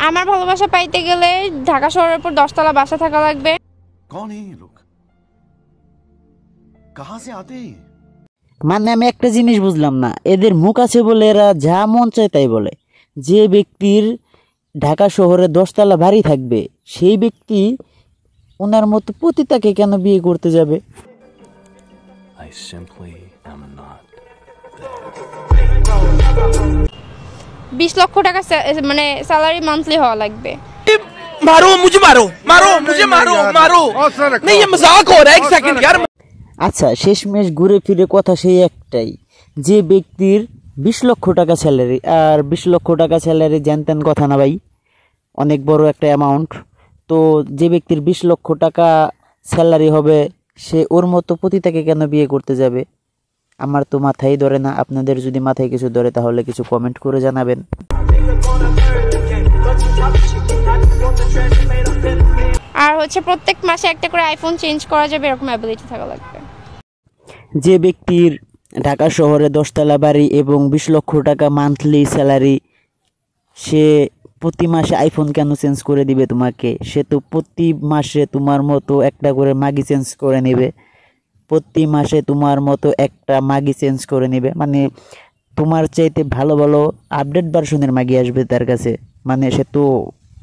আমার ভালোবাসা পাইতে গেলে ঢাকা শহরের উপর 10 তলা বাসা থাকা লাগবে। कौन है ये लोग कहां से आते हैं মানে আমি একটা জিনিস বুঝলাম না, এদের মুখ আছে বলে এরা যা মন চায় তাই বলে। যে ব্যক্তির ঢাকা শহরে 10 তলা বাড়ি থাকবে সেই ব্যক্তি ওনার মতো পতিতাকে কেন বিয়ে করতে যাবে? I simply am not 20 লক্ষ টাকা মানে স্যালারি মান্থলি হওয়া লাগবে। मारो मुझे मारो मारो मुझे मारो मारो नहीं ये मजाक हो रहा है एक सेकंड यार। আচ্ছা, শেষমেশ ঘুরে ফিরে কথা সেই একটাই, যে ব্যক্তির 20 লক্ষ টাকা স্যালারি, আর 20 লক্ষ টাকা স্যালারি জানতেন কথা না ভাই, অনেক বড় একটা অ্যামাউন্ট। তো যে ব্যক্তির 20 লক্ষ টাকা স্যালারি হবে সে ওর মতো পতিতাকে কেন বিয়ে করতে যাবে? আমার তো মাথায় ধরে না। আপনাদের যদি মাথায় কিছু ধরে তাহলে কিছু কমেন্ট করে জানাবেন। আর হচ্ছে প্রত্যেক মাসে একটা করে আইফোন চেঞ্জ করা যাবে এরকম অ্যাবিলিটি থাকা লাগবে। যে ব্যক্তির ঢাকা শহরে 10 তলা বাড়ি এবং 20 লক্ষ টাকা মান্থলি স্যালারি, সে প্রতি মাসে আইফোন কেন চেঞ্জ করে দিবে তোমাকে? সে তো প্রতি মাসে তোমার মতো একটা করে মাগি চেঞ্জ করে নেবে, প্রতি মাসে তোমার মতো একটা মাগি চেঞ্জ করে নেবে। মানে তোমার চাইতে ভালো ভালো আপডেট ভার্সনের মাগি আসবে তার কাছে। মানে সে তো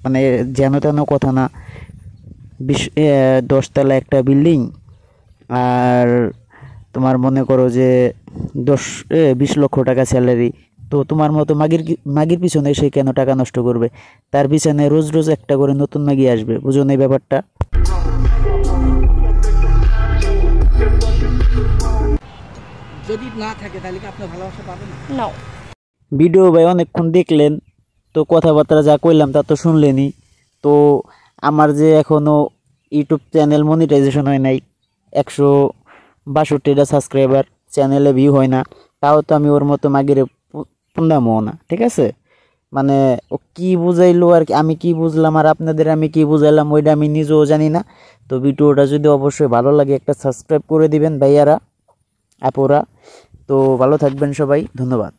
মানে যেন তেন কথা না, 10 তলা একটা বিল্ডিং, আর তোমার মনে করো যে 20 লক্ষ টাকা স্যালারি। তো তোমার মতো মাগির পিছনে সে কেন টাকা নষ্ট করবে? তার পিছনে রোজ রোজ একটা করে নতুন মাগি আসবে। বুঝো না এই ব্যাপারটা? যদি না থাকে তাহলে কি আপনি ভালোবাসা পাবেন না? ভিডিও ভাই অনেকক্ষণ দেখলেন, তো কথাবার্তা যা কইলাম তা তো শুনলেনই। তো আমার যে এখনও ইউটিউব চ্যানেল মনিটাইজেশন হয় নাই, 162টা সাবস্ক্রাইবার, চ্যানেলে ভিউ হয় না, তাও তো আমি ওর মতো মাগিরে পুন্দামো না, ঠিক আছে? মানে ও কী বুঝাইলো আর আমি কি বুঝলাম আর আপনাদের আমি কি বুঝাইলাম ওইটা আমি নিজেও জানি না। তো ভিডিওটা যদি অবশ্যই ভালো লাগে একটা সাবস্ক্রাইব করে দিবেন ভাইয়ারা আপুরা। তো ভালো থাকবেন সবাই, ধন্যবাদ।